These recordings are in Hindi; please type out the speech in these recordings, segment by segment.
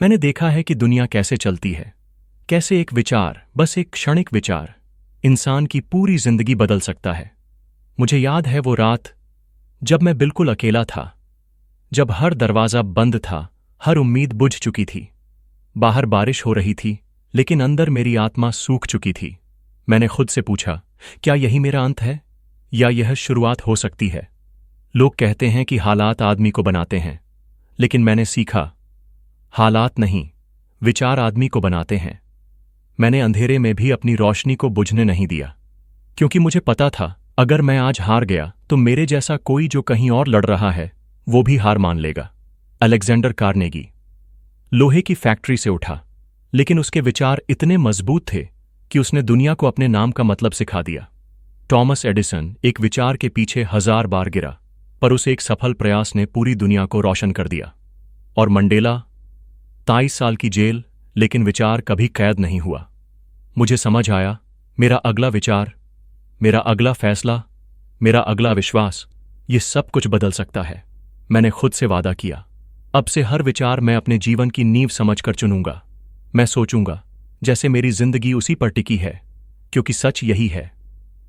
मैंने देखा है कि दुनिया कैसे चलती है, कैसे एक विचार, बस एक क्षणिक विचार, इंसान की पूरी जिंदगी बदल सकता है। मुझे याद है वो रात जब मैं बिल्कुल अकेला था, जब हर दरवाजा बंद था, हर उम्मीद बुझ चुकी थी। बाहर बारिश हो रही थी, लेकिन अंदर मेरी आत्मा सूख चुकी थी। मैंने खुद से पूछा, क्या यही मेरा अंत है या यह शुरुआत हो सकती है? लोग कहते हैं कि हालात आदमी को बनाते हैं, लेकिन मैंने सीखा, हालात नहीं, विचार आदमी को बनाते हैं। मैंने अंधेरे में भी अपनी रोशनी को बुझने नहीं दिया, क्योंकि मुझे पता था अगर मैं आज हार गया तो मेरे जैसा कोई जो कहीं और लड़ रहा है वो भी हार मान लेगा। अलेक्जेंडर कार्नेगी लोहे की फैक्ट्री से उठा, लेकिन उसके विचार इतने मजबूत थे कि उसने दुनिया को अपने नाम का मतलब सिखा दिया। टॉमस एडिसन एक विचार के पीछे 1000 बार गिरा, पर उस एक सफल प्रयास ने पूरी दुनिया को रोशन कर दिया। और मंडेला 23 साल की जेल, लेकिन विचार कभी कैद नहीं हुआ। मुझे समझ आया, मेरा अगला विचार, मेरा अगला फैसला, मेरा अगला विश्वास, ये सब कुछ बदल सकता है। मैंने खुद से वादा किया, अब से हर विचार मैं अपने जीवन की नींव समझकर चुनूंगा। मैं सोचूंगा जैसे मेरी जिंदगी उसी पर टिकी है, क्योंकि सच यही है,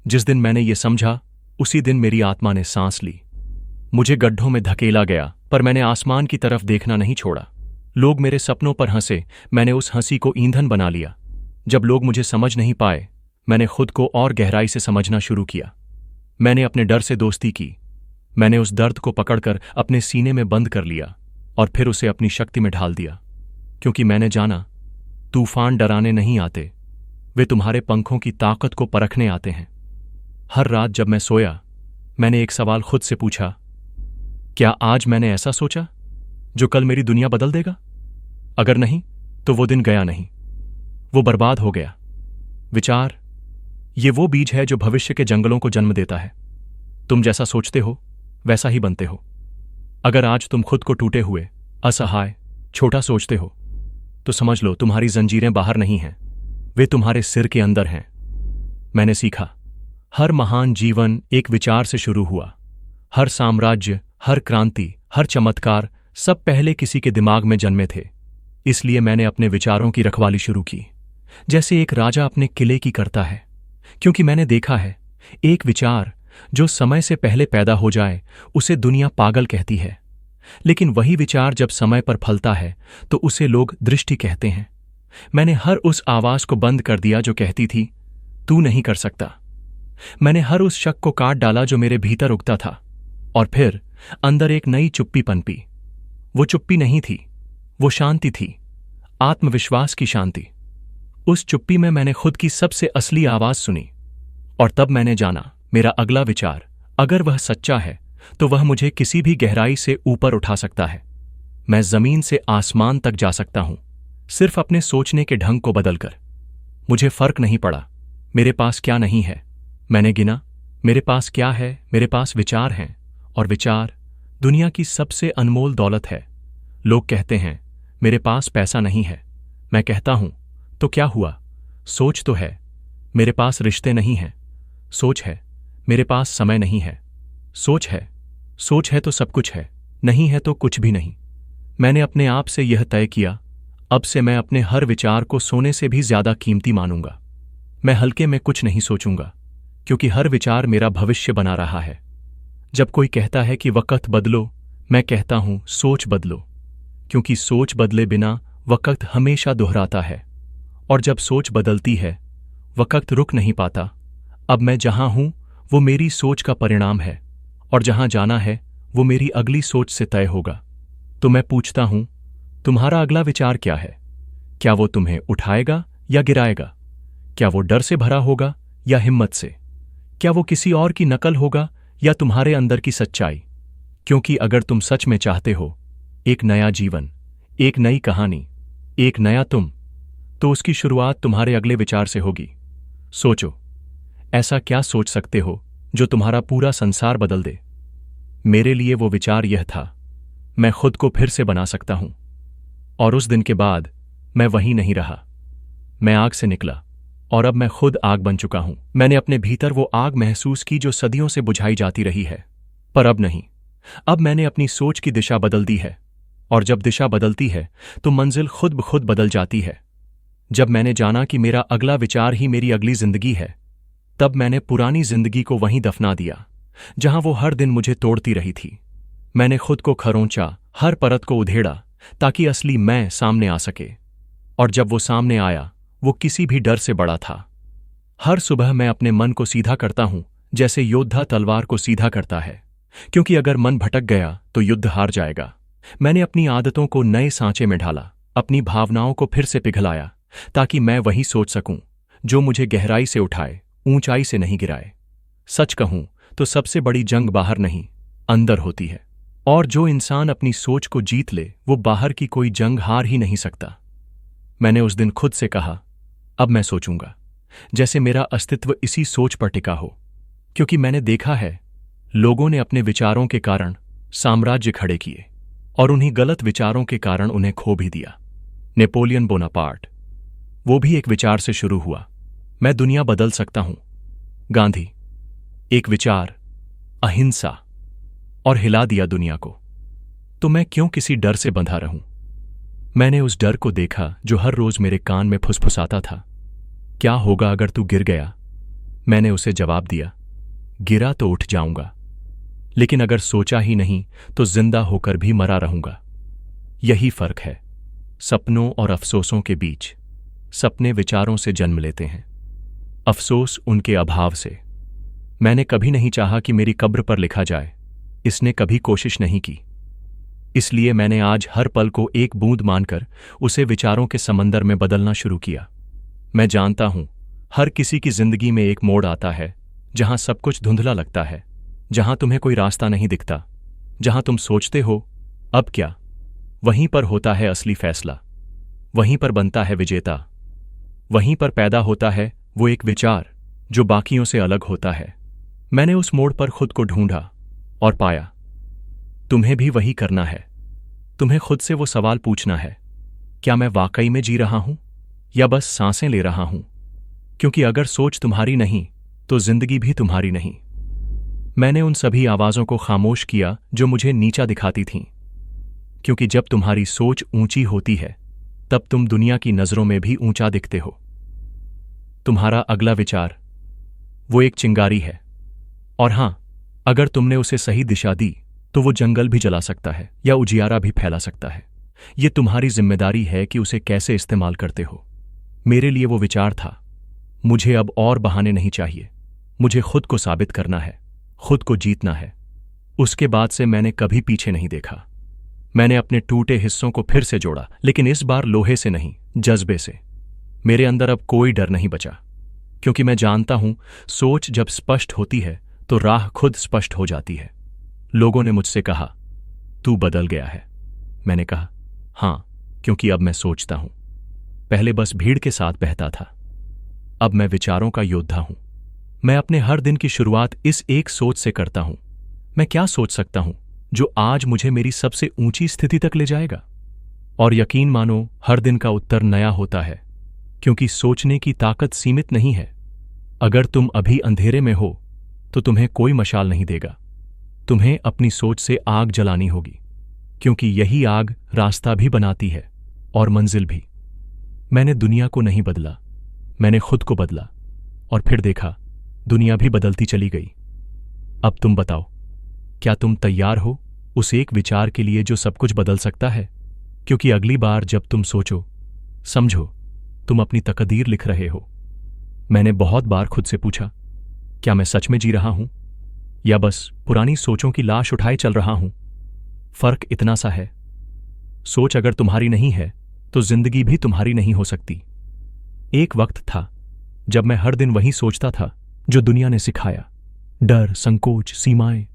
जिस दिन मैंने ये समझा उसी दिन मेरी आत्मा ने सांस ली। मुझे गड्ढों में धकेला गया, पर मैंने आसमान की तरफ देखना नहीं छोड़ा। लोग मेरे सपनों पर हंसे, मैंने उस हंसी को ईंधन बना लिया। जब लोग मुझे समझ नहीं पाए, मैंने खुद को और गहराई से समझना शुरू किया। मैंने अपने डर से दोस्ती की, मैंने उस दर्द को पकड़कर अपने सीने में बंद कर लिया और फिर उसे अपनी शक्ति में ढाल दिया, क्योंकि मैंने जाना, तूफान डराने नहीं आते, वे तुम्हारे पंखों की ताकत को परखने आते हैं। हर रात जब मैं सोया, मैंने एक सवाल खुद से पूछा, क्या आज मैंने ऐसा सोचा जो कल मेरी दुनिया बदल देगा? अगर नहीं, तो वो दिन गया नहीं, वो बर्बाद हो गया। विचार, ये वो बीज है जो भविष्य के जंगलों को जन्म देता है। तुम जैसा सोचते हो वैसा ही बनते हो। अगर आज तुम खुद को टूटे हुए, असहाय, छोटा सोचते हो, तो समझ लो तुम्हारी जंजीरें बाहर नहीं हैं, वे तुम्हारे सिर के अंदर हैं। मैंने सीखा, हर महान जीवन एक विचार से शुरू हुआ। हर साम्राज्य, हर क्रांति, हर चमत्कार, सब पहले किसी के दिमाग में जन्मे थे। इसलिए मैंने अपने विचारों की रखवाली शुरू की, जैसे एक राजा अपने किले की करता है, क्योंकि मैंने देखा है, एक विचार जो समय से पहले पैदा हो जाए उसे दुनिया पागल कहती है, लेकिन वही विचार जब समय पर फलता है तो उसे लोग दृष्टि कहते हैं। मैंने हर उस आवाज को बंद कर दिया जो कहती थी, तू नहीं कर सकता। मैंने हर उस शक को काट डाला जो मेरे भीतर उगता था, और फिर अंदर एक नई चुप्पी पनपी। वो चुप्पी नहीं थी, वो शांति थी, आत्मविश्वास की शांति। उस चुप्पी में मैंने खुद की सबसे असली आवाज सुनी, और तब मैंने जाना, मेरा अगला विचार, अगर वह सच्चा है तो वह मुझे किसी भी गहराई से ऊपर उठा सकता है। मैं जमीन से आसमान तक जा सकता हूं, सिर्फ अपने सोचने के ढंग को बदलकर। मुझे फर्क नहीं पड़ा मेरे पास क्या नहीं है। मैंने गिना, मेरे पास क्या है? मेरे पास विचार हैं, और विचार दुनिया की सबसे अनमोल दौलत है। लोग कहते हैं मेरे पास पैसा नहीं है। मैं कहता हूं, तो क्या हुआ? सोच तो है। मेरे पास रिश्ते नहीं हैं। सोच है। मेरे पास समय नहीं है। सोच है। सोच है तो सब कुछ है, नहीं है तो कुछ भी नहीं। मैंने अपने आप से यह तय किया, अब से मैं अपने हर विचार को सोने से भी ज्यादा कीमती मानूंगा। मैं हल्के में कुछ नहीं सोचूंगा, क्योंकि हर विचार मेरा भविष्य बना रहा है। जब कोई कहता है कि वक्त बदलो, मैं कहता हूं सोच बदलो, क्योंकि सोच बदले बिना वक्त हमेशा दोहराता है, और जब सोच बदलती है वक्त रुक नहीं पाता। अब मैं जहां हूं वो मेरी सोच का परिणाम है, और जहां जाना है वो मेरी अगली सोच से तय होगा। तो मैं पूछता हूं, तुम्हारा अगला विचार क्या है? क्या वो तुम्हें उठाएगा या गिराएगा? क्या वो डर से भरा होगा या हिम्मत से? क्या वो किसी और की नकल होगा या तुम्हारे अंदर की सच्चाई? क्योंकि अगर तुम सच में चाहते हो एक नया जीवन, एक नई कहानी, एक नया तुम, तो उसकी शुरुआत तुम्हारे अगले विचार से होगी। सोचो, ऐसा क्या सोच सकते हो जो तुम्हारा पूरा संसार बदल दे? मेरे लिए वो विचार यह था, मैं खुद को फिर से बना सकता हूं। और उस दिन के बाद मैं वहीं नहीं रहा। मैं आग से निकला, और अब मैं खुद आग बन चुका हूं। मैंने अपने भीतर वो आग महसूस की जो सदियों से बुझाई जाती रही है, पर अब नहीं। अब मैंने अपनी सोच की दिशा बदल दी है। और जब दिशा बदलती है तो मंजिल खुद ब खुद बदल जाती है। जब मैंने जाना कि मेरा अगला विचार ही मेरी अगली जिंदगी है, तब मैंने पुरानी जिंदगी को वहीं दफना दिया जहां वो हर दिन मुझे तोड़ती रही थी। मैंने खुद को खरोंचा, हर परत को उधेड़ा ताकि असली मैं सामने आ सके। और जब वो सामने आया, वो किसी भी डर से बड़ा था। हर सुबह मैं अपने मन को सीधा करता हूं जैसे योद्धा तलवार को सीधा करता है, क्योंकि अगर मन भटक गया तो युद्ध हार जाएगा। मैंने अपनी आदतों को नए सांचे में ढाला, अपनी भावनाओं को फिर से पिघलाया ताकि मैं वही सोच सकूं जो मुझे गहराई से उठाए, ऊंचाई से नहीं गिराए। सच कहूं तो सबसे बड़ी जंग बाहर नहीं, अंदर होती है। और जो इंसान अपनी सोच को जीत ले, वो बाहर की कोई जंग हार ही नहीं सकता। मैंने उस दिन खुद से कहा, अब मैं सोचूंगा जैसे मेरा अस्तित्व इसी सोच पर टिका हो, क्योंकि मैंने देखा है लोगों ने अपने विचारों के कारण साम्राज्य खड़े किए और उन्हीं गलत विचारों के कारण उन्हें खो भी दिया। नेपोलियन बोनापार्ट, वो भी एक विचार से शुरू हुआ, मैं दुनिया बदल सकता हूं। गांधी, एक विचार, अहिंसा, और हिला दिया दुनिया को। तो मैं क्यों किसी डर से बंधा रहूं? मैंने उस डर को देखा जो हर रोज मेरे कान में फुसफुसाता था, क्या होगा अगर तू गिर गया? मैंने उसे जवाब दिया, गिरा तो उठ जाऊंगा, लेकिन अगर सोचा ही नहीं तो जिंदा होकर भी मरा रहूंगा। यही फर्क है सपनों और अफसोसों के बीच। सपने विचारों से जन्म लेते हैं, अफसोस उनके अभाव से। मैंने कभी नहीं चाहा कि मेरी कब्र पर लिखा जाए, इसने कभी कोशिश नहीं की। इसलिए मैंने आज हर पल को एक बूंद मानकर उसे विचारों के समंदर में बदलना शुरू किया। मैं जानता हूं हर किसी की जिंदगी में एक मोड़ आता है जहां सब कुछ धुंधला लगता है, जहां तुम्हें कोई रास्ता नहीं दिखता, जहां तुम सोचते हो अब क्या। वहीं पर होता है असली फैसला, वहीं पर बनता है विजेता, वहीं पर पैदा होता है वो एक विचार जो बाकियों से अलग होता है। मैंने उस मोड़ पर खुद को ढूंढा और पाया। तुम्हें भी वही करना है। तुम्हें खुद से वो सवाल पूछना है, क्या मैं वाकई में जी रहा हूं या बस सांसें ले रहा हूं? क्योंकि अगर सोच तुम्हारी नहीं तो जिंदगी भी तुम्हारी नहीं। मैंने उन सभी आवाजों को खामोश किया जो मुझे नीचा दिखाती थीं, क्योंकि जब तुम्हारी सोच ऊंची होती है तब तुम दुनिया की नजरों में भी ऊंचा दिखते हो। तुम्हारा अगला विचार वो एक चिंगारी है, और हां, अगर तुमने उसे सही दिशा दी तो वो जंगल भी जला सकता है या उजियारा भी फैला सकता है। ये तुम्हारी जिम्मेदारी है कि उसे कैसे इस्तेमाल करते हो। मेरे लिए वो विचार था, मुझे अब और बहाने नहीं चाहिए, मुझे खुद को साबित करना है, खुद को जीतना है। उसके बाद से मैंने कभी पीछे नहीं देखा। मैंने अपने टूटे हिस्सों को फिर से जोड़ा, लेकिन इस बार लोहे से नहीं, जज्बे से। मेरे अंदर अब कोई डर नहीं बचा, क्योंकि मैं जानता हूं सोच जब स्पष्ट होती है तो राह खुद स्पष्ट हो जाती है। लोगों ने मुझसे कहा, तू बदल गया है। मैंने कहा, हां, क्योंकि अब मैं सोचता हूं। पहले बस भीड़ के साथ बहता था, अब मैं विचारों का योद्धा हूं। मैं अपने हर दिन की शुरुआत इस एक सोच से करता हूं, मैं क्या सोच सकता हूं जो आज मुझे मेरी सबसे ऊंची स्थिति तक ले जाएगा। और यकीन मानो, हर दिन का उत्तर नया होता है, क्योंकि सोचने की ताकत सीमित नहीं है। अगर तुम अभी अंधेरे में हो तो तुम्हें कोई मशाल नहीं देगा। तुम्हें अपनी सोच से आग जलानी होगी, क्योंकि यही आग रास्ता भी बनाती है और मंजिल भी। मैंने दुनिया को नहीं बदला, मैंने खुद को बदला, और फिर देखा दुनिया भी बदलती चली गई। अब तुम बताओ, क्या तुम तैयार हो उस एक विचार के लिए जो सब कुछ बदल सकता है? क्योंकि अगली बार जब तुम सोचो, समझो तुम अपनी तकदीर लिख रहे हो। मैंने बहुत बार खुद से पूछा, क्या मैं सच में जी रहा हूं या बस पुरानी सोचों की लाश उठाए चल रहा हूं? फर्क इतना सा है, सोच अगर तुम्हारी नहीं है तो जिंदगी भी तुम्हारी नहीं हो सकती। एक वक्त था जब मैं हर दिन वही सोचता था जो दुनिया ने सिखाया, डर, संकोच, सीमाएं,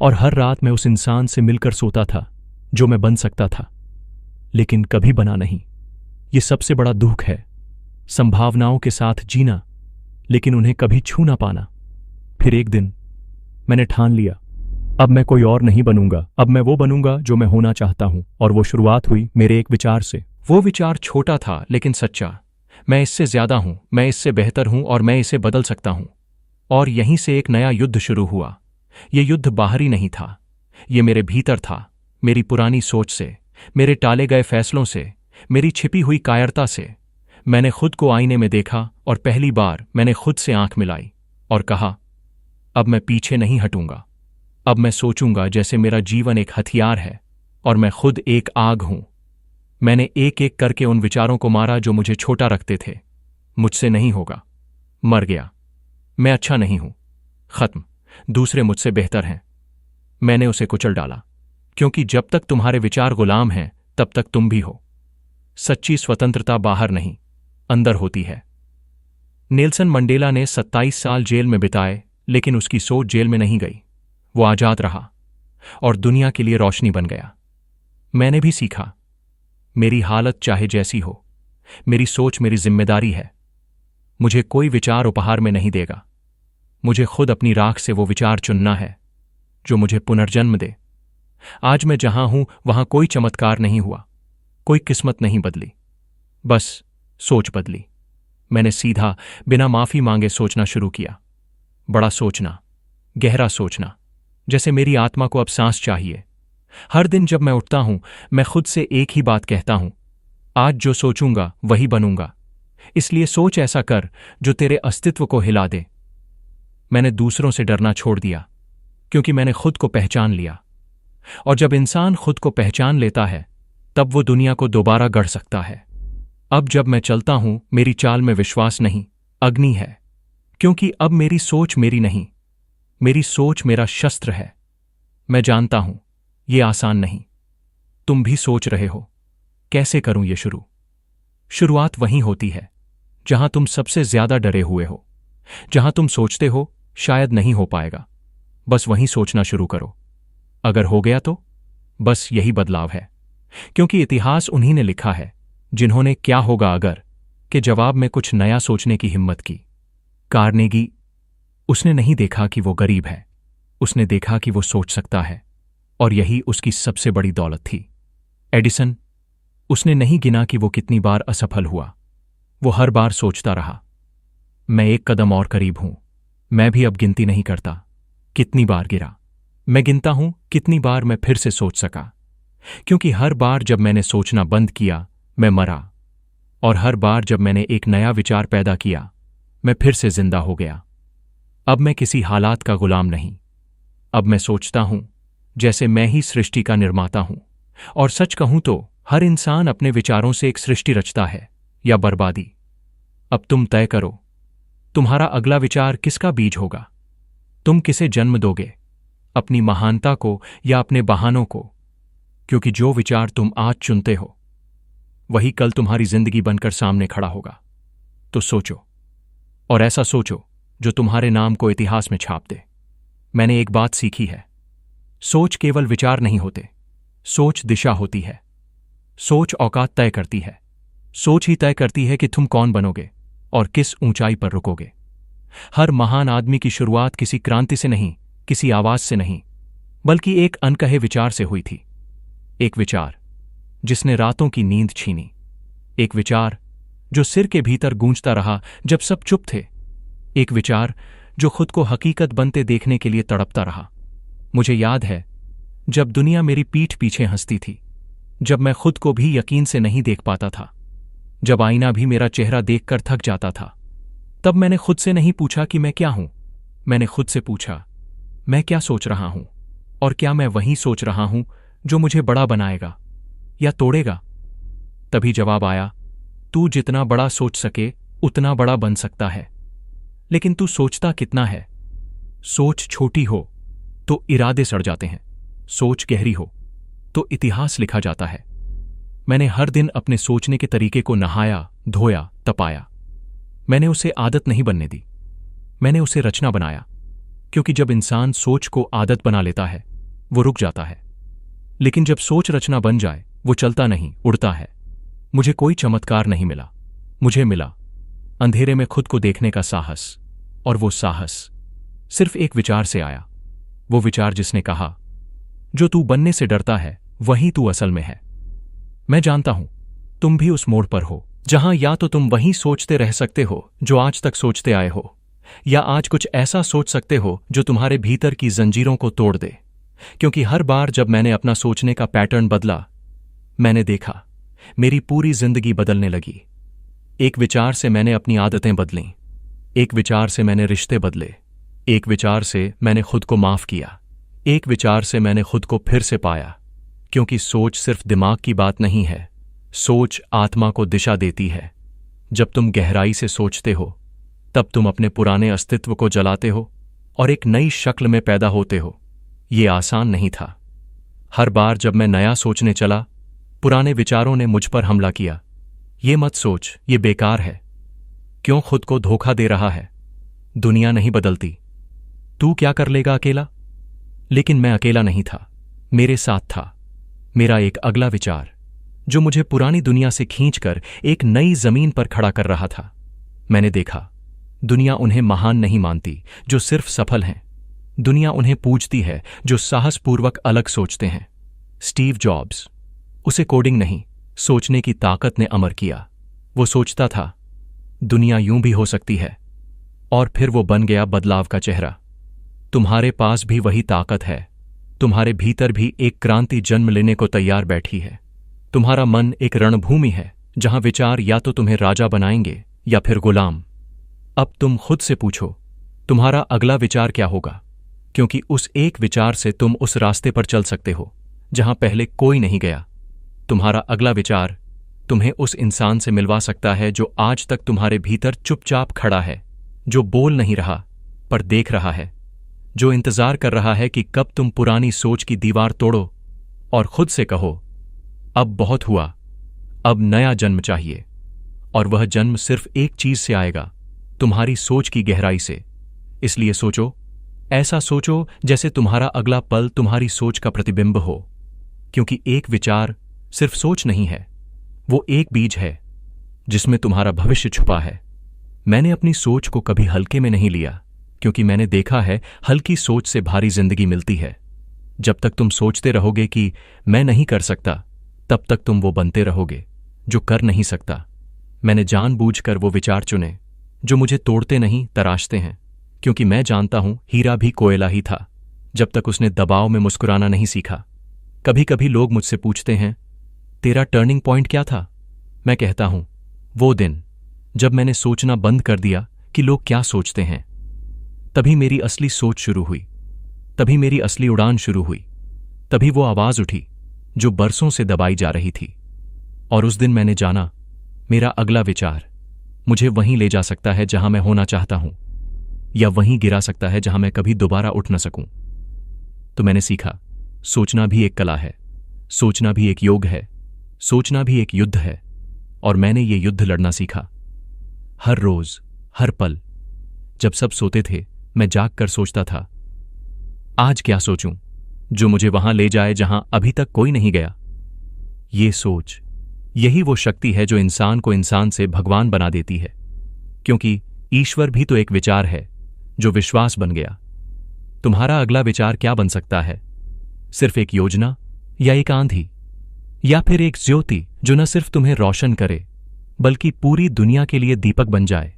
और हर रात मैं उस इंसान से मिलकर सोता था जो मैं बन सकता था, लेकिन कभी बना नहीं। ये सबसे बड़ा दुख है, संभावनाओं के साथ जीना लेकिन उन्हें कभी छू ना पाना। फिर एक दिन मैंने ठान लिया, अब मैं कोई और नहीं बनूंगा, अब मैं वो बनूंगा जो मैं होना चाहता हूं। और वो शुरुआत हुई मेरे एक विचार से। वो विचार छोटा था लेकिन सच्चा, मैं इससे ज्यादा हूं, मैं इससे बेहतर हूं और मैं इसे बदल सकता हूं। और यहीं से एक नया युद्ध शुरू हुआ। ये युद्ध बाहरी नहीं था, ये मेरे भीतर था, मेरी पुरानी सोच से, मेरे टाले गए फैसलों से, मेरी छिपी हुई कायरता से। मैंने खुद को आईने में देखा और पहली बार मैंने खुद से आंख मिलाई और कहा, अब मैं पीछे नहीं हटूंगा। अब मैं सोचूंगा जैसे मेरा जीवन एक हथियार है और मैं खुद एक आग हूं। मैंने एक एक करके उन विचारों को मारा जो मुझे छोटा रखते थे। मुझसे नहीं होगा, मर गया, मैं अच्छा नहीं हूं, खत्म, दूसरे मुझसे बेहतर हैं। मैंने उसे कुचल डाला, क्योंकि जब तक तुम्हारे विचार गुलाम हैं तब तक तुम भी हो। सच्ची स्वतंत्रता बाहर नहीं, अंदर होती है। नेल्सन मंडेला ने 27 साल जेल में बिताए, लेकिन उसकी सोच जेल में नहीं गई। वो आजाद रहा और दुनिया के लिए रोशनी बन गया। मैंने भी सीखा, मेरी हालत चाहे जैसी हो, मेरी सोच मेरी जिम्मेदारी है। मुझे कोई विचार उपहार में नहीं देगा। मुझे खुद अपनी राख से वो विचार चुनना है जो मुझे पुनर्जन्म दे। आज मैं जहां हूं वहां कोई चमत्कार नहीं हुआ, कोई किस्मत नहीं बदली, बस सोच बदली। मैंने सीधा, बिना माफी मांगे सोचना शुरू किया। बड़ा सोचना, गहरा सोचना, जैसे मेरी आत्मा को अब सांस चाहिए। हर दिन जब मैं उठता हूं, मैं खुद से एक ही बात कहता हूं, आज जो सोचूंगा वही बनूंगा। इसलिए सोच ऐसा कर जो तेरे अस्तित्व को हिला दे। मैंने दूसरों से डरना छोड़ दिया, क्योंकि मैंने खुद को पहचान लिया। और जब इंसान खुद को पहचान लेता है, तब वो दुनिया को दोबारा गढ़ सकता है। अब जब मैं चलता हूं, मेरी चाल में विश्वास नहीं, अग्नि है। क्योंकि अब मेरी सोच मेरी नहीं, मेरी सोच मेरा शस्त्र है। मैं जानता हूं, ये आसान नहीं। तुम भी सोच रहे हो, कैसे करूं ये शुरू? शुरुआत वहीं होती है जहां तुम सबसे ज्यादा डरे हुए हो, जहां तुम सोचते हो शायद नहीं हो पाएगा। बस वहीं सोचना शुरू करो। अगर हो गया तो बस यही बदलाव है। क्योंकि इतिहास उन्हीं ने लिखा है जिन्होंने क्या होगा अगर के जवाब में कुछ नया सोचने की हिम्मत की। कार्नेगी, उसने नहीं देखा कि वो गरीब है, उसने देखा कि वो सोच सकता है, और यही उसकी सबसे बड़ी दौलत थी। एडिसन, उसने नहीं गिना कि वो कितनी बार असफल हुआ, वो हर बार सोचता रहा, मैं एक कदम और करीब हूं। मैं भी अब गिनती नहीं करता कितनी बार गिरा, मैं गिनता हूं कितनी बार मैं फिर से सोच सका। क्योंकि हर बार जब मैंने सोचना बंद किया, मैं मरा, और हर बार जब मैंने एक नया विचार पैदा किया, मैं फिर से जिंदा हो गया। अब मैं किसी हालात का गुलाम नहीं। अब मैं सोचता हूं जैसे मैं ही सृष्टि का निर्माता हूं। और सच कहूं तो हर इंसान अपने विचारों से एक सृष्टि रचता है, या बर्बादी। अब तुम तय करो, तुम्हारा अगला विचार किसका बीज होगा? तुम किसे जन्म दोगे, अपनी महानता को या अपने बहानों को? क्योंकि जो विचार तुम आज चुनते हो, वही कल तुम्हारी जिंदगी बनकर सामने खड़ा होगा। तो सोचो, और ऐसा सोचो जो तुम्हारे नाम को इतिहास में छाप दे। मैंने एक बात सीखी है, सोच केवल विचार नहीं होते, सोच दिशा होती है। सोच औकात तय करती है। सोच ही तय करती है कि तुम कौन बनोगे और किस ऊंचाई पर रुकोगे। हर महान आदमी की शुरुआत किसी क्रांति से नहीं, किसी आवाज से नहीं, बल्कि एक अनकहे विचार से हुई थी। एक विचार जिसने रातों की नींद छीनी, एक विचार जो सिर के भीतर गूंजता रहा जब सब चुप थे, एक विचार जो खुद को हकीकत बनते देखने के लिए तड़पता रहा। मुझे याद है जब दुनिया मेरी पीठ पीछे हंसती थी, जब मैं खुद को भी यकीन से नहीं देख पाता था, जब आईना भी मेरा चेहरा देखकर थक जाता था, तब मैंने खुद से नहीं पूछा कि मैं क्या हूं, मैंने खुद से पूछा, मैं क्या सोच रहा हूं, और क्या मैं वही सोच रहा हूं जो मुझे बड़ा बनाएगा या तोड़ेगा? तभी जवाब आया, तू जितना बड़ा सोच सके उतना बड़ा बन सकता है, लेकिन तू सोचता कितना है? सोच छोटी हो तो इरादे सड़ जाते हैं, सोच गहरी हो तो इतिहास लिखा जाता है। मैंने हर दिन अपने सोचने के तरीके को नहाया, धोया, तपाया। मैंने उसे आदत नहीं बनने दी, मैंने उसे रचना बनाया। क्योंकि जब इंसान सोच को आदत बना लेता है, वो रुक जाता है। लेकिन जब सोच रचना बन जाए, वो चलता नहीं, उड़ता है। मुझे कोई चमत्कार नहीं मिला, मुझे मिला अंधेरे में खुद को देखने का साहस। और वो साहस सिर्फ एक विचार से आया, वो विचार जिसने कहा, जो तू बनने से डरता है वही तू असल में है। मैं जानता हूं तुम भी उस मोड़ पर हो जहां या तो तुम वही सोचते रह सकते हो जो आज तक सोचते आए हो, या आज कुछ ऐसा सोच सकते हो जो तुम्हारे भीतर की जंजीरों को तोड़ दे। क्योंकि हर बार जब मैंने अपना सोचने का पैटर्न बदला, मैंने देखा मेरी पूरी जिंदगी बदलने लगी। एक विचार से मैंने अपनी आदतें बदलीं, एक विचार से मैंने रिश्ते बदले, एक विचार से मैंने खुद को माफ किया, एक विचार से मैंने खुद को फिर से पाया। क्योंकि सोच सिर्फ दिमाग की बात नहीं है, सोच आत्मा को दिशा देती है। जब तुम गहराई से सोचते हो तब तुम अपने पुराने अस्तित्व को जलाते हो और एक नई शक्ल में पैदा होते हो। ये आसान नहीं था। हर बार जब मैं नया सोचने चला, पुराने विचारों ने मुझ पर हमला किया। ये मत सोच, ये बेकार है। क्यों खुद को धोखा दे रहा है? दुनिया नहीं बदलती, तू क्या कर लेगा अकेला? लेकिन मैं अकेला नहीं था, मेरे साथ था मेरा एक अगला विचार, जो मुझे पुरानी दुनिया से खींचकर एक नई जमीन पर खड़ा कर रहा था। मैंने देखा, दुनिया उन्हें महान नहीं मानती जो सिर्फ सफल हैं। दुनिया उन्हें पूजती है जो साहसपूर्वक अलग सोचते हैं। स्टीव जॉब्स, उसे कोडिंग नहीं, सोचने की ताकत ने अमर किया। वो सोचता था दुनिया यूं भी हो सकती है, और फिर वो बन गया बदलाव का चेहरा। तुम्हारे पास भी वही ताकत है। तुम्हारे भीतर भी एक क्रांति जन्म लेने को तैयार बैठी है। तुम्हारा मन एक रणभूमि है जहां विचार या तो तुम्हें राजा बनाएंगे या फिर गुलाम। अब तुम खुद से पूछो, तुम्हारा अगला विचार क्या होगा? क्योंकि उस एक विचार से तुम उस रास्ते पर चल सकते हो जहां पहले कोई नहीं गया। तुम्हारा अगला विचार तुम्हें उस इंसान से मिलवा सकता है जो आज तक तुम्हारे भीतर चुपचाप खड़ा है, जो बोल नहीं रहा पर देख रहा है, जो इंतजार कर रहा है कि कब तुम पुरानी सोच की दीवार तोड़ो और खुद से कहो, अब बहुत हुआ, अब नया जन्म चाहिए। और वह जन्म सिर्फ एक चीज से आएगा, तुम्हारी सोच की गहराई से। इसलिए सोचो, ऐसा सोचो जैसे तुम्हारा अगला पल तुम्हारी सोच का प्रतिबिंब हो। क्योंकि एक विचार सिर्फ सोच नहीं है, वो एक बीज है जिसमें तुम्हारा भविष्य छुपा है। मैंने अपनी सोच को कभी हल्के में नहीं लिया, क्योंकि मैंने देखा है हल्की सोच से भारी जिंदगी मिलती है। जब तक तुम सोचते रहोगे कि मैं नहीं कर सकता, तब तक तुम वो बनते रहोगे जो कर नहीं सकता। मैंने जानबूझकर वो विचार चुने जो मुझे तोड़ते नहीं, तराशते हैं। क्योंकि मैं जानता हूं हीरा भी कोयला ही था जब तक उसने दबाव में मुस्कुराना नहीं सीखा। कभी कभी लोग मुझसे पूछते हैं, तेरा टर्निंग पॉइंट क्या था? मैं कहता हूं, वो दिन जब मैंने सोचना बंद कर दिया कि लोग क्या सोचते हैं। तभी मेरी असली सोच शुरू हुई, तभी मेरी असली उड़ान शुरू हुई, तभी वो आवाज उठी जो बरसों से दबाई जा रही थी। और उस दिन मैंने जाना, मेरा अगला विचार मुझे वहीं ले जा सकता है जहां मैं होना चाहता हूं, या वहीं गिरा सकता है जहां मैं कभी दोबारा उठ न सकूं। तो मैंने सीखा, सोचना भी एक कला है, सोचना भी एक योग है, सोचना भी एक युद्ध है। और मैंने ये युद्ध लड़ना सीखा। हर रोज, हर पल, जब सब सोते थे, मैं जागकर सोचता था, आज क्या सोचूं जो मुझे वहां ले जाए जहां अभी तक कोई नहीं गया। ये सोच, यही वो शक्ति है जो इंसान को इंसान से भगवान बना देती है। क्योंकि ईश्वर भी तो एक विचार है जो विश्वास बन गया। तुम्हारा अगला विचार क्या बन सकता है? सिर्फ एक योजना, या एक आंधी, या फिर एक ज्योति जो न सिर्फ तुम्हें रोशन करे बल्कि पूरी दुनिया के लिए दीपक बन जाए।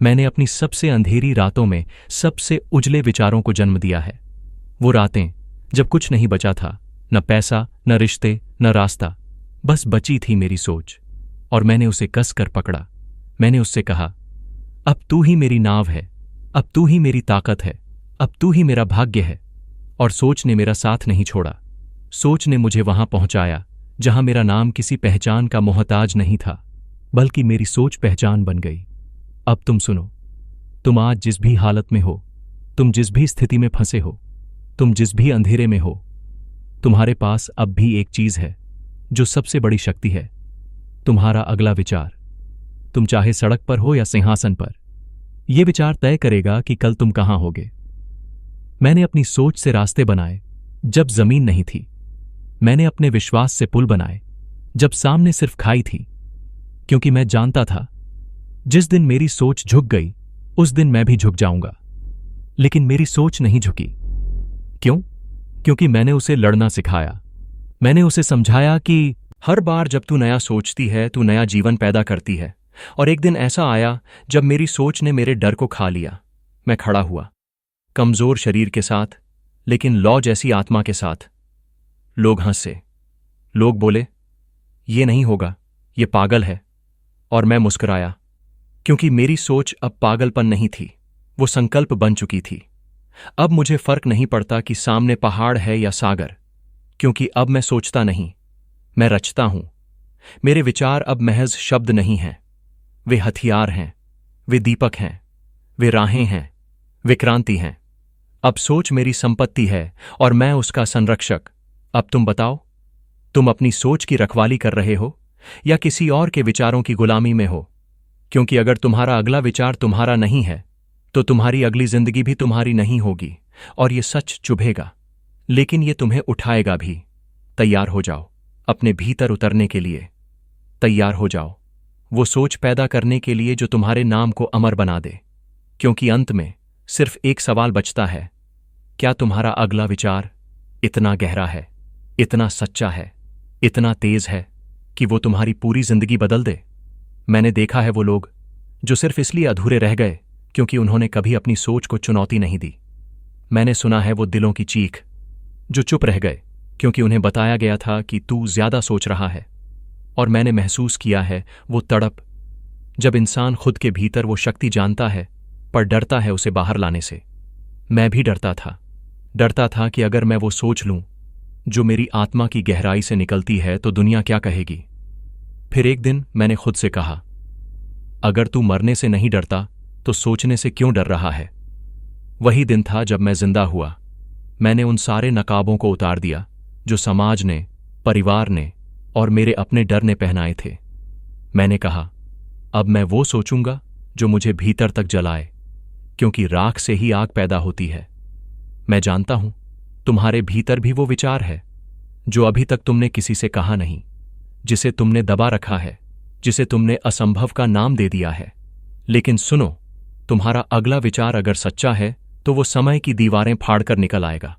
मैंने अपनी सबसे अंधेरी रातों में सबसे उजले विचारों को जन्म दिया है। वो रातें जब कुछ नहीं बचा था, न पैसा, न रिश्ते, न रास्ता, बस बची थी मेरी सोच। और मैंने उसे कस कर पकड़ा। मैंने उससे कहा, अब तू ही मेरी नाव है, अब तू ही मेरी ताकत है, अब तू ही मेरा भाग्य है। और सोच ने मेरा साथ नहीं छोड़ा। सोच ने मुझे वहां पहुंचाया जहां मेरा नाम किसी पहचान का मोहताज नहीं था, बल्कि मेरी सोच पहचान बन गई। अब तुम सुनो, तुम आज जिस भी हालत में हो, तुम जिस भी स्थिति में फंसे हो, तुम जिस भी अंधेरे में हो, तुम्हारे पास अब भी एक चीज है जो सबसे बड़ी शक्ति है, तुम्हारा अगला विचार। तुम चाहे सड़क पर हो या सिंहासन पर, यह विचार तय करेगा कि कल तुम कहां होगे। मैंने अपनी सोच से रास्ते बनाए जब जमीन नहीं थी। मैंने अपने विश्वास से पुल बनाए जब सामने सिर्फ खाई थी। क्योंकि मैं जानता था जिस दिन मेरी सोच झुक गई, उस दिन मैं भी झुक जाऊंगा। लेकिन मेरी सोच नहीं झुकी। क्यों? क्योंकि मैंने उसे लड़ना सिखाया। मैंने उसे समझाया कि हर बार जब तू नया सोचती है, तू नया जीवन पैदा करती है। और एक दिन ऐसा आया जब मेरी सोच ने मेरे डर को खा लिया। मैं खड़ा हुआ, कमजोर शरीर के साथ, लेकिन लौ जैसी आत्मा के साथ। लोग हंसे। लोग बोले, ये नहीं होगा, ये पागल है। और मैं मुस्कुराया, क्योंकि मेरी सोच अब पागलपन नहीं थी, वो संकल्प बन चुकी थी। अब मुझे फर्क नहीं पड़ता कि सामने पहाड़ है या सागर, क्योंकि अब मैं सोचता नहीं, मैं रचता हूं। मेरे विचार अब महज शब्द नहीं हैं, वे हथियार हैं, वे दीपक हैं, वे राहें हैं, वे क्रांति हैं। अब सोच मेरी संपत्ति है और मैं उसका संरक्षक। अब तुम बताओ, तुम अपनी सोच की रखवाली कर रहे हो या किसी और के विचारों की गुलामी में हो? क्योंकि अगर तुम्हारा अगला विचार तुम्हारा नहीं है तो तुम्हारी अगली जिंदगी भी तुम्हारी नहीं होगी, और ये सच चुभेगा, लेकिन ये तुम्हें उठाएगा भी। तैयार हो जाओ अपने भीतर उतरने के लिए। तैयार हो जाओ वो सोच पैदा करने के लिए जो तुम्हारे नाम को अमर बना दे। क्योंकि अंत में सिर्फ एक सवाल बचता है, क्या तुम्हारा अगला विचार इतना गहरा है, इतना सच्चा है, इतना तेज है कि वो तुम्हारी पूरी जिंदगी बदल दे? मैंने देखा है वो लोग जो सिर्फ इसलिए अधूरे रह गए क्योंकि उन्होंने कभी अपनी सोच को चुनौती नहीं दी। मैंने सुना है वो दिलों की चीख जो चुप रह गए क्योंकि उन्हें बताया गया था कि तू ज्यादा सोच रहा है। और मैंने महसूस किया है वो तड़प, जब इंसान खुद के भीतर वो शक्ति जानता है पर डरता है उसे बाहर लाने से। मैं भी डरता था कि अगर मैं वो सोच लूं जो मेरी आत्मा की गहराई से निकलती है तो दुनिया क्या कहेगी। फिर एक दिन मैंने खुद से कहा, अगर तू मरने से नहीं डरता तो सोचने से क्यों डर रहा है? वही दिन था जब मैं जिंदा हुआ। मैंने उन सारे नकाबों को उतार दिया जो समाज ने, परिवार ने और मेरे अपने डर ने पहनाए थे। मैंने कहा, अब मैं वो सोचूंगा जो मुझे भीतर तक जलाए, क्योंकि राख से ही आग पैदा होती है। मैं जानता हूं तुम्हारे भीतर भी वो विचार है जो अभी तक तुमने किसी से कहा नहीं, जिसे तुमने दबा रखा है, जिसे तुमने असंभव का नाम दे दिया है। लेकिन सुनो, तुम्हारा अगला विचार अगर सच्चा है तो वो समय की दीवारें फाड़कर निकल आएगा।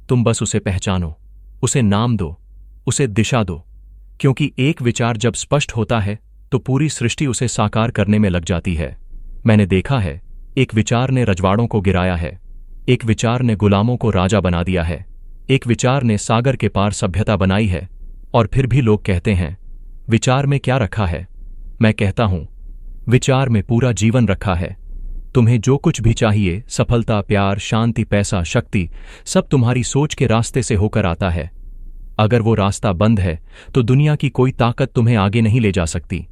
तुम बस उसे पहचानो, उसे नाम दो, उसे दिशा दो, क्योंकि एक विचार जब स्पष्ट होता है तो पूरी सृष्टि उसे साकार करने में लग जाती है। मैंने देखा है, एक विचार ने रजवाड़ों को गिराया है, एक विचार ने गुलामों को राजा बना दिया है, एक विचार ने सागर के पार सभ्यता बनाई है। और फिर भी लोग कहते हैं, विचार में क्या रखा है? मैं कहता हूं, विचार में पूरा जीवन रखा है। तुम्हें जो कुछ भी चाहिए, सफलता, प्यार, शांति, पैसा, शक्ति, सब तुम्हारी सोच के रास्ते से होकर आता है। अगर वो रास्ता बंद है तो दुनिया की कोई ताकत तुम्हें आगे नहीं ले जा सकती।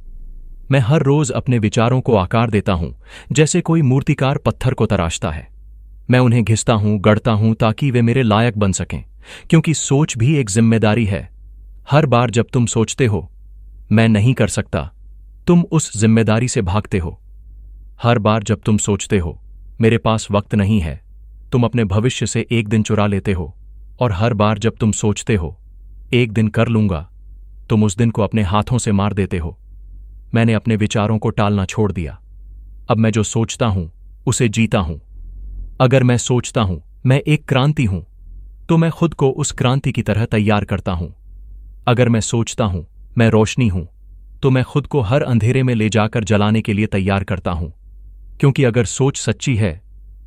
मैं हर रोज अपने विचारों को आकार देता हूं, जैसे कोई मूर्तिकार पत्थर को तराशता है। मैं उन्हें घिसता हूं, गढ़ता हूं, ताकि वे मेरे लायक बन सकें। क्योंकि सोच भी एक जिम्मेदारी है। हर बार जब तुम सोचते हो, मैं नहीं कर सकता, तुम उस जिम्मेदारी से भागते हो। हर बार जब तुम सोचते हो, मेरे पास वक्त नहीं है, तुम अपने भविष्य से एक दिन चुरा लेते हो। और हर बार जब तुम सोचते हो, एक दिन कर लूंगा, तुम उस दिन को अपने हाथों से मार देते हो। मैंने अपने विचारों को टालना छोड़ दिया। अब मैं जो सोचता हूं उसे जीता हूं। अगर मैं सोचता हूं मैं एक क्रांति हूं, तो मैं खुद को उस क्रांति की तरह तैयार करता हूं। अगर मैं सोचता हूं मैं रोशनी हूं, तो मैं खुद को हर अंधेरे में ले जाकर जलाने के लिए तैयार करता हूं। क्योंकि अगर सोच सच्ची है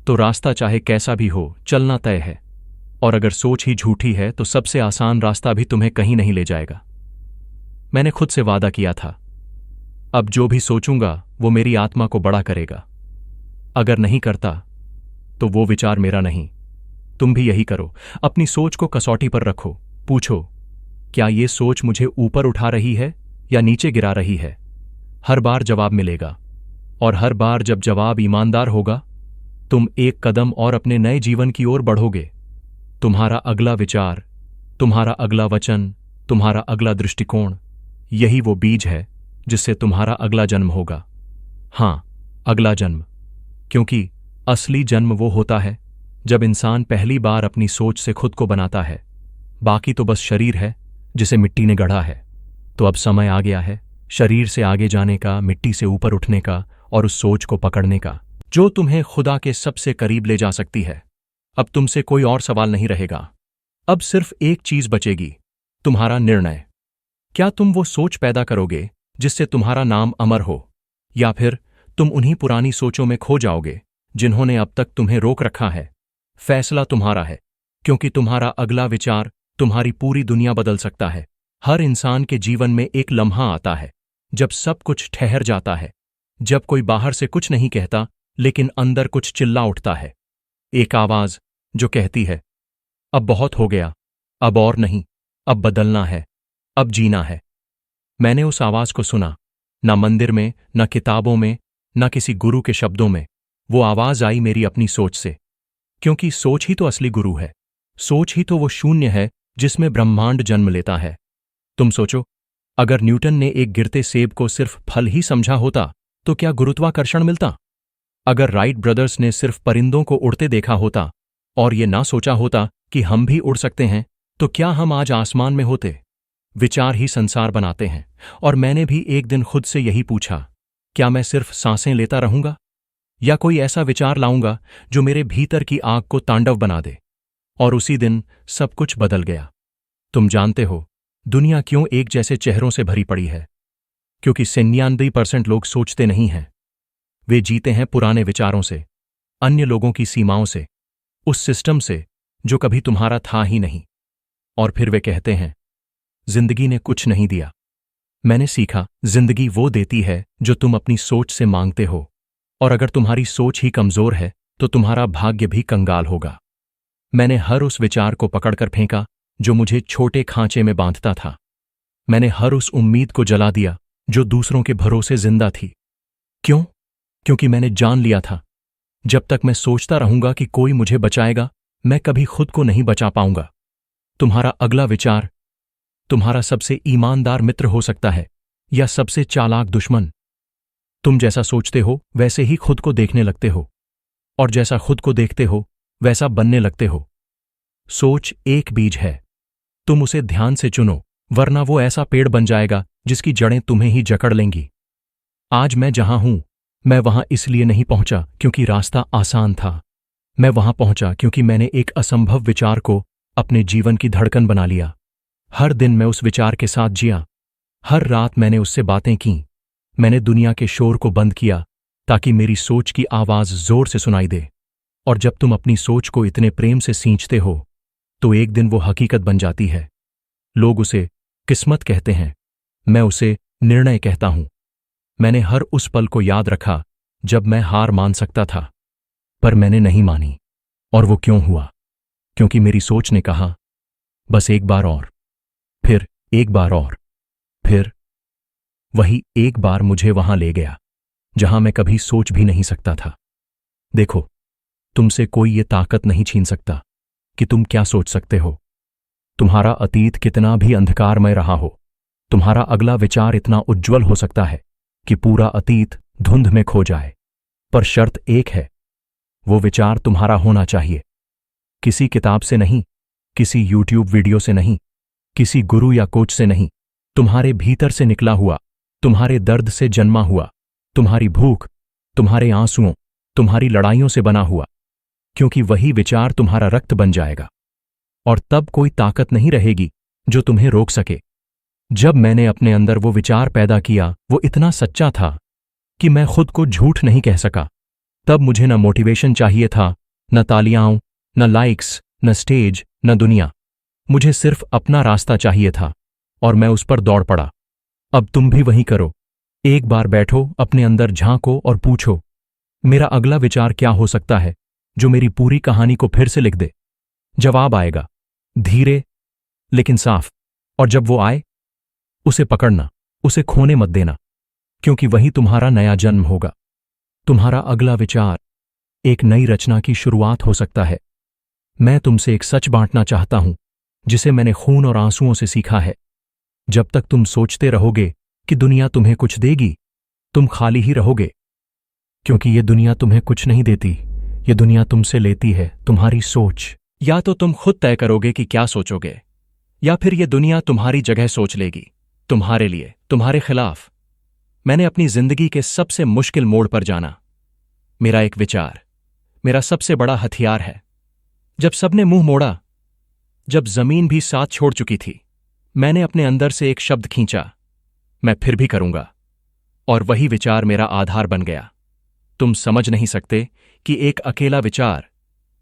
तो रास्ता चाहे कैसा भी हो, चलना तय है। और अगर सोच ही झूठी है तो सबसे आसान रास्ता भी तुम्हें कहीं नहीं ले जाएगा। मैंने खुद से वादा किया था, अब जो भी सोचूंगा वो मेरी आत्मा को बड़ा करेगा। अगर नहीं करता तो वो विचार मेरा नहीं। तुम भी यही करो, अपनी सोच को कसौटी पर रखो। पूछो, क्या ये सोच मुझे ऊपर उठा रही है या नीचे गिरा रही है? हर बार जवाब मिलेगा, और हर बार जब जवाब ईमानदार होगा, तुम एक कदम और अपने नए जीवन की ओर बढ़ोगे। तुम्हारा अगला विचार, तुम्हारा अगला वचन, तुम्हारा अगला दृष्टिकोण, यही वो बीज है जिससे तुम्हारा अगला जन्म होगा। हां, अगला जन्म, क्योंकि असली जन्म वो होता है जब इंसान पहली बार अपनी सोच से खुद को बनाता है। बाकी तो बस शरीर है जिसे मिट्टी ने गढ़ा है। तो अब समय आ गया है शरीर से आगे जाने का, मिट्टी से ऊपर उठने का और उस सोच को पकड़ने का जो तुम्हें खुदा के सबसे करीब ले जा सकती है। अब तुमसे कोई और सवाल नहीं रहेगा। अब सिर्फ एक चीज बचेगी, तुम्हारा निर्णय। क्या तुम वो सोच पैदा करोगे जिससे तुम्हारा नाम अमर हो, या फिर तुम उन्हीं पुरानी सोचों में खो जाओगे जिन्होंने अब तक तुम्हें रोक रखा है? फैसला तुम्हारा है, क्योंकि तुम्हारा अगला विचार तुम्हारी पूरी दुनिया बदल सकता है। हर इंसान के जीवन में एक लम्हा आता है जब सब कुछ ठहर जाता है, जब कोई बाहर से कुछ नहीं कहता लेकिन अंदर कुछ चिल्ला उठता है। एक आवाज जो कहती है, अब बहुत हो गया, अब और नहीं, अब बदलना है, अब जीना है। मैंने उस आवाज को सुना, ना मंदिर में, ना किताबों में, ना किसी गुरु के शब्दों में। वो आवाज आई मेरी अपनी सोच से, क्योंकि सोच ही तो असली गुरु है। सोच ही तो वो शून्य है जिसमें ब्रह्मांड जन्म लेता है। तुम सोचो, अगर न्यूटन ने एक गिरते सेब को सिर्फ फल ही समझा होता तो क्या गुरुत्वाकर्षण मिलता? अगर राइट ब्रदर्स ने सिर्फ परिंदों को उड़ते देखा होता और ये ना सोचा होता कि हम भी उड़ सकते हैं, तो क्या हम आज आसमान में होते? विचार ही संसार बनाते हैं। और मैंने भी एक दिन खुद से यही पूछा, क्या मैं सिर्फ सांसें लेता रहूंगा, या कोई ऐसा विचार लाऊंगा जो मेरे भीतर की आग को तांडव बना दे? और उसी दिन सब कुछ बदल गया। तुम जानते हो दुनिया क्यों एक जैसे चेहरों से भरी पड़ी है? क्योंकि 99% लोग सोचते नहीं हैं। वे जीते हैं पुराने विचारों से, अन्य लोगों की सीमाओं से, उस सिस्टम से जो कभी तुम्हारा था ही नहीं। और फिर वे कहते हैं, जिंदगी ने कुछ नहीं दिया। मैंने सीखा, जिंदगी वो देती है जो तुम अपनी सोच से मांगते हो। और अगर तुम्हारी सोच ही कमजोर है तो तुम्हारा भाग्य भी कंगाल होगा। मैंने हर उस विचार को पकड़कर फेंका जो मुझे छोटे खांचे में बांधता था। मैंने हर उस उम्मीद को जला दिया जो दूसरों के भरोसे जिंदा थी। क्यों? क्योंकि मैंने जान लिया था, जब तक मैं सोचता रहूंगा कि कोई मुझे बचाएगा, मैं कभी खुद को नहीं बचा पाऊंगा। तुम्हारा अगला विचार तुम्हारा सबसे ईमानदार मित्र हो सकता है या सबसे चालाक दुश्मन। तुम जैसा सोचते हो वैसे ही खुद को देखने लगते हो, और जैसा खुद को देखते हो वैसा बनने लगते हो। सोच एक बीज है, तुम उसे ध्यान से चुनो, वरना वो ऐसा पेड़ बन जाएगा जिसकी जड़ें तुम्हें ही जकड़ लेंगी। आज मैं जहां हूं, मैं वहां इसलिए नहीं पहुंचा क्योंकि रास्ता आसान था। मैं वहां पहुंचा क्योंकि मैंने एक असंभव विचार को अपने जीवन की धड़कन बना लिया। हर दिन मैं उस विचार के साथ जिया, हर रात मैंने उससे बातें की। मैंने दुनिया के शोर को बंद किया ताकि मेरी सोच की आवाज जोर से सुनाई दे। और जब तुम अपनी सोच को इतने प्रेम से सींचते हो तो एक दिन वो हकीकत बन जाती है। लोग उसे किस्मत कहते हैं, मैं उसे निर्णय कहता हूं। मैंने हर उस पल को याद रखा जब मैं हार मान सकता था, पर मैंने नहीं मानी। और वो क्यों हुआ? क्योंकि मेरी सोच ने कहा, बस एक बार और, फिर एक बार और, फिर वही एक बार मुझे वहां ले गया जहां मैं कभी सोच भी नहीं सकता था। देखो, तुमसे कोई ये ताकत नहीं छीन सकता कि तुम क्या सोच सकते हो। तुम्हारा अतीत कितना भी अंधकारमय रहा हो, तुम्हारा अगला विचार इतना उज्जवल हो सकता है कि पूरा अतीत धुंध में खो जाए। पर शर्त एक है, वो विचार तुम्हारा होना चाहिए। किसी किताब से नहीं, किसी यूट्यूब वीडियो से नहीं, किसी गुरु या कोच से नहीं, तुम्हारे भीतर से निकला हुआ, तुम्हारे दर्द से जन्मा हुआ, तुम्हारी भूख, तुम्हारे आंसुओं, तुम्हारी लड़ाइयों से बना हुआ। क्योंकि वही विचार तुम्हारा रक्त बन जाएगा, और तब कोई ताकत नहीं रहेगी जो तुम्हें रोक सके। जब मैंने अपने अंदर वो विचार पैदा किया, वो इतना सच्चा था कि मैं खुद को झूठ नहीं कह सका। तब मुझे न मोटिवेशन चाहिए था, न तालियां, न लाइक्स, न स्टेज, न दुनिया। मुझे सिर्फ अपना रास्ता चाहिए था, और मैं उस पर दौड़ पड़ा। अब तुम भी वही करो। एक बार बैठो, अपने अंदर झांको और पूछो, मेरा अगला विचार क्या हो सकता है जो मेरी पूरी कहानी को फिर से लिख दे? जवाब आएगा, धीरे लेकिन साफ। और जब वो आए, उसे पकड़ना, उसे खोने मत देना, क्योंकि वही तुम्हारा नया जन्म होगा। तुम्हारा अगला विचार एक नई रचना की शुरुआत हो सकता है। मैं तुमसे एक सच बांटना चाहता हूं जिसे मैंने खून और आंसुओं से सीखा है। जब तक तुम सोचते रहोगे कि दुनिया तुम्हें कुछ देगी, तुम खाली ही रहोगे। क्योंकि ये दुनिया तुम्हें कुछ नहीं देती, ये दुनिया तुमसे लेती है तुम्हारी सोच। या तो तुम खुद तय करोगे कि क्या सोचोगे, या फिर ये दुनिया तुम्हारी जगह सोच लेगी, तुम्हारे लिए, तुम्हारे खिलाफ। मैंने अपनी जिंदगी के सबसे मुश्किल मोड़ पर जाना। मेरा एक विचार मेरा सबसे बड़ा हथियार है। जब सबने मुंह मोड़ा, जब जमीन भी साथ छोड़ चुकी थी, मैंने अपने अंदर से एक शब्द खींचा, मैं फिर भी करूंगा। और वही विचार मेरा आधार बन गया। तुम समझ नहीं सकते कि एक अकेला विचार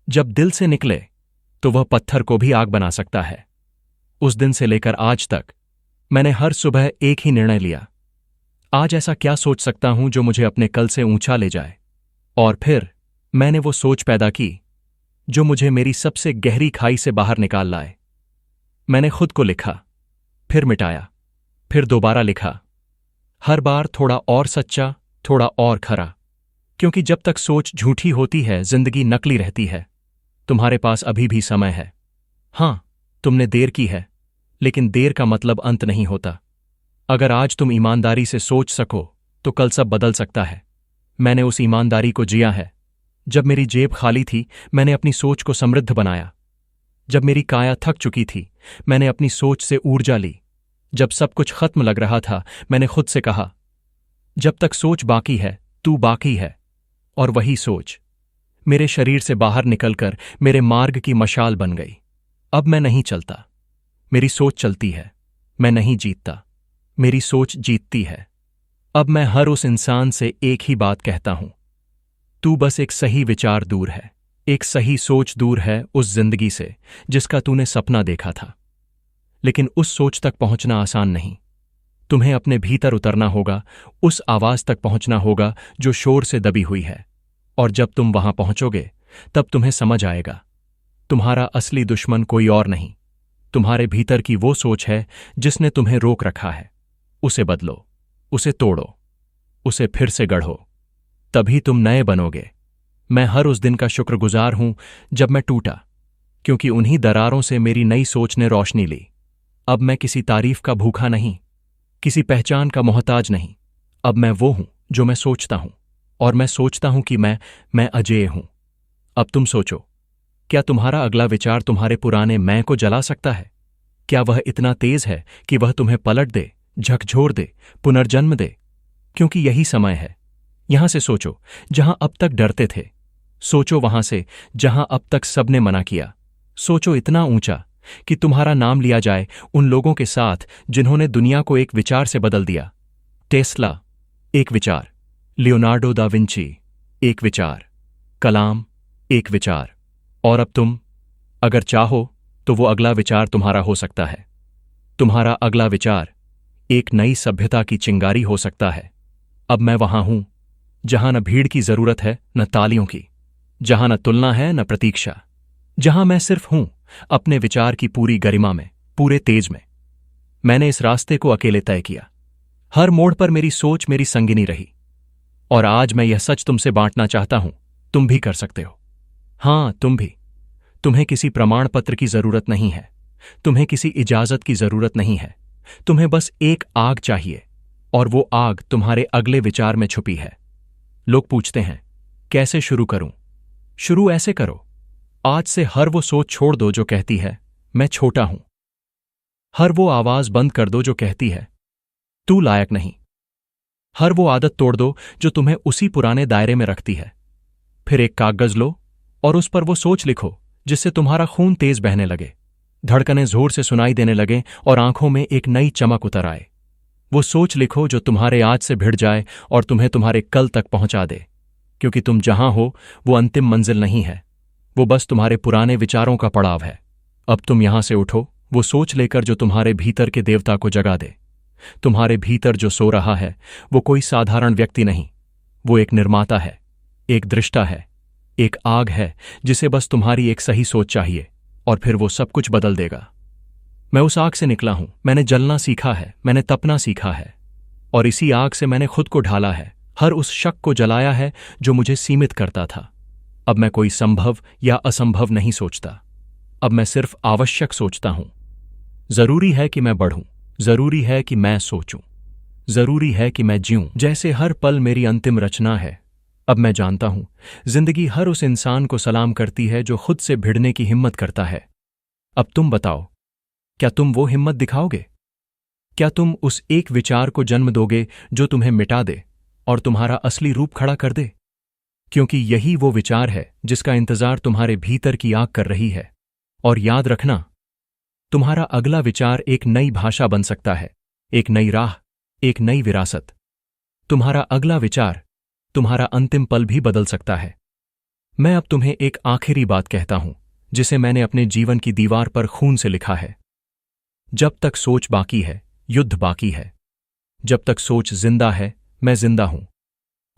जब दिल से निकले तो वह पत्थर को भी आग बना सकता है। उस दिन से लेकर आज तक मैंने हर सुबह एक ही निर्णय लिया, आज ऐसा क्या सोच सकता हूं जो मुझे अपने कल से ऊंचा ले जाए। और फिर मैंने वो सोच पैदा की जो मुझे मेरी सबसे गहरी खाई से बाहर निकाल लाए। मैंने खुद को लिखा, फिर मिटाया, फिर दोबारा लिखा, हर बार थोड़ा और सच्चा, थोड़ा और खरा। क्योंकि जब तक सोच झूठी होती है जिंदगी नकली रहती है। तुम्हारे पास अभी भी समय है। हां, तुमने देर की है, लेकिन देर का मतलब अंत नहीं होता। अगर आज तुम ईमानदारी से सोच सको तो कल सब बदल सकता है। मैंने उस ईमानदारी को जिया है। जब मेरी जेब खाली थी मैंने अपनी सोच को समृद्ध बनाया। जब मेरी काया थक चुकी थी मैंने अपनी सोच से ऊर्जा ली। जब सब कुछ खत्म लग रहा था मैंने खुद से कहा, जब तक सोच बाकी है तू बाकी है। और वही सोच मेरे शरीर से बाहर निकलकर मेरे मार्ग की मशाल बन गई। अब मैं नहीं चलता, मेरी सोच चलती है। मैं नहीं जीतता, मेरी सोच जीतती है। अब मैं हर उस इंसान से एक ही बात कहता हूं, तू बस एक सही विचार दूर है, एक सही सोच दूर है उस जिंदगी से जिसका तूने सपना देखा था। लेकिन उस सोच तक पहुंचना आसान नहीं। तुम्हें अपने भीतर उतरना होगा, उस आवाज तक पहुंचना होगा जो शोर से दबी हुई है। और जब तुम वहां पहुंचोगे तब तुम्हें समझ आएगा, तुम्हारा असली दुश्मन कोई और नहीं, तुम्हारे भीतर की वो सोच है जिसने तुम्हें रोक रखा है। उसे बदलो, उसे तोड़ो, उसे फिर से गढ़ो, तभी तुम नए बनोगे। मैं हर उस दिन का शुक्रगुजार हूं जब मैं टूटा, क्योंकि उन्हीं दरारों से मेरी नई सोच ने रोशनी ली। अब मैं किसी तारीफ का भूखा नहीं, किसी पहचान का मोहताज नहीं। अब मैं वो हूं जो मैं सोचता हूं, और मैं सोचता हूं कि मैं अजेय हूं। अब तुम सोचो, क्या तुम्हारा अगला विचार तुम्हारे पुराने मैं को जला सकता है? क्या वह इतना तेज है कि वह तुम्हें पलट दे, झकझोर दे, पुनर्जन्म दे? क्योंकि यही समय है। यहां से सोचो जहां अब तक डरते थे। सोचो वहां से जहां अब तक सबने मना किया। सोचो इतना ऊंचा कि तुम्हारा नाम लिया जाए उन लोगों के साथ जिन्होंने दुनिया को एक विचार से बदल दिया। टेस्ला एक विचार, लियोनार्डो दा विंची एक विचार, कलाम एक विचार। और अब तुम अगर चाहो तो वो अगला विचार तुम्हारा हो सकता है। तुम्हारा अगला विचार एक नई सभ्यता की चिंगारी हो सकता है। अब मैं वहां हूं जहां न भीड़ की जरूरत है न तालियों की, जहां न तुलना है न प्रतीक्षा, जहां मैं सिर्फ हूं अपने विचार की पूरी गरिमा में, पूरे तेज में। मैंने इस रास्ते को अकेले तय किया। हर मोड़ पर मेरी सोच मेरी संगिनी रही। और आज मैं यह सच तुमसे बांटना चाहता हूं, तुम भी कर सकते हो। हां, तुम भी। तुम्हें किसी प्रमाण पत्र की जरूरत नहीं है, तुम्हें किसी इजाजत की जरूरत नहीं है। तुम्हें बस एक आग चाहिए, और वो आग तुम्हारे अगले विचार में छुपी है। लोग पूछते हैं, कैसे शुरू करूं? शुरू ऐसे करो, आज से हर वो सोच छोड़ दो जो कहती है मैं छोटा हूं। हर वो आवाज बंद कर दो जो कहती है तू लायक नहीं। हर वो आदत तोड़ दो जो तुम्हें उसी पुराने दायरे में रखती है। फिर एक कागज लो और उस पर वो सोच लिखो जिससे तुम्हारा खून तेज बहने लगे, धड़कनें जोर से सुनाई देने लगे और आंखों में एक नई चमक उतर आए। वो सोच लिखो जो तुम्हारे आज से भिड़ जाए और तुम्हें तुम्हारे कल तक पहुंचा दे। क्योंकि तुम जहां हो वो अंतिम मंजिल नहीं है, वो बस तुम्हारे पुराने विचारों का पड़ाव है। अब तुम यहां से उठो, वो सोच लेकर जो तुम्हारे भीतर के देवता को जगा दे। तुम्हारे भीतर जो सो रहा है वो कोई साधारण व्यक्ति नहीं, वो एक निर्माता है, एक दृष्टा है, एक आग है जिसे बस तुम्हारी एक सही सोच चाहिए और फिर वो सब कुछ बदल देगा। मैं उस आग से निकला हूं, मैंने जलना सीखा है, मैंने तपना सीखा है, और इसी आग से मैंने खुद को ढाला है, हर उस शक को जलाया है जो मुझे सीमित करता था। अब मैं कोई संभव या असंभव नहीं सोचता, अब मैं सिर्फ आवश्यक सोचता हूं। जरूरी है कि मैं बढ़ूं, जरूरी है कि मैं सोचूं, जरूरी है कि मैं जीऊं जैसे हर पल मेरी अंतिम रचना है। अब मैं जानता हूं जिंदगी हर उस इंसान को सलाम करती है जो खुद से भिड़ने की हिम्मत करता है। अब तुम बताओ, क्या तुम वो हिम्मत दिखाओगे? क्या तुम उस एक विचार को जन्म दोगे जो तुम्हें मिटा दे और तुम्हारा असली रूप खड़ा कर दे? क्योंकि यही वो विचार है जिसका इंतजार तुम्हारे भीतर की आग कर रही है। और याद रखना, तुम्हारा अगला विचार एक नई भाषा बन सकता है, एक नई राह, एक नई विरासत। तुम्हारा अगला विचार तुम्हारा अंतिम पल भी बदल सकता है। मैं अब तुम्हें एक आखिरी बात कहता हूं जिसे मैंने अपने जीवन की दीवार पर खून से लिखा है। जब तक सोच बाकी है युद्ध बाकी है। जब तक सोच जिंदा है, मैं जिंदा हूं।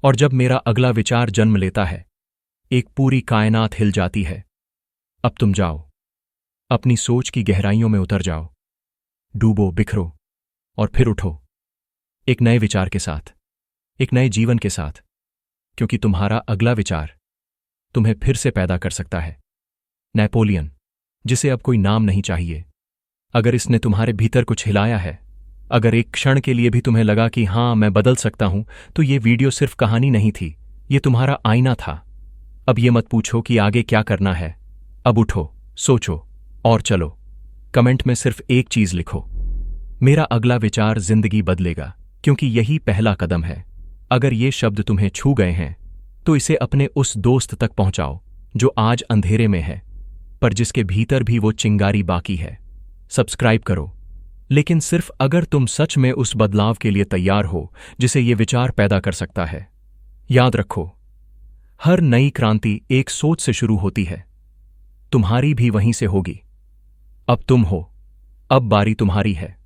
और जब मेरा अगला विचार जन्म लेता है, एक पूरी कायनात हिल जाती है। अब तुम जाओ, अपनी सोच की गहराइयों में उतर जाओ, डूबो, बिखरो और फिर उठो, एक नए विचार के साथ, एक नए जीवन के साथ, क्योंकि तुम्हारा अगला विचार तुम्हें फिर से पैदा कर सकता है। नेपोलियन, जिसे अब कोई नाम नहीं चाहिए, अगर इसने तुम्हारे भीतर कुछ हिलाया है, अगर एक क्षण के लिए भी तुम्हें लगा कि हां मैं बदल सकता हूं, तो ये वीडियो सिर्फ कहानी नहीं थी, ये तुम्हारा आईना था। अब ये मत पूछो कि आगे क्या करना है। अब उठो, सोचो और चलो। कमेंट में सिर्फ एक चीज लिखो, मेरा अगला विचार जिंदगी बदलेगा, क्योंकि यही पहला कदम है। अगर ये शब्द तुम्हें छू गए हैं, तो इसे अपने उस दोस्त तक पहुंचाओ जो आज अंधेरे में है, पर जिसके भीतर भी वो चिंगारी बाकी है। सब्सक्राइब करो, लेकिन सिर्फ अगर तुम सच में उस बदलाव के लिए तैयार हो जिसे ये विचार पैदा कर सकता है। याद रखो, हर नई क्रांति एक सोच से शुरू होती है। तुम्हारी भी वहीं से होगी। अब तुम हो, अब बारी तुम्हारी है।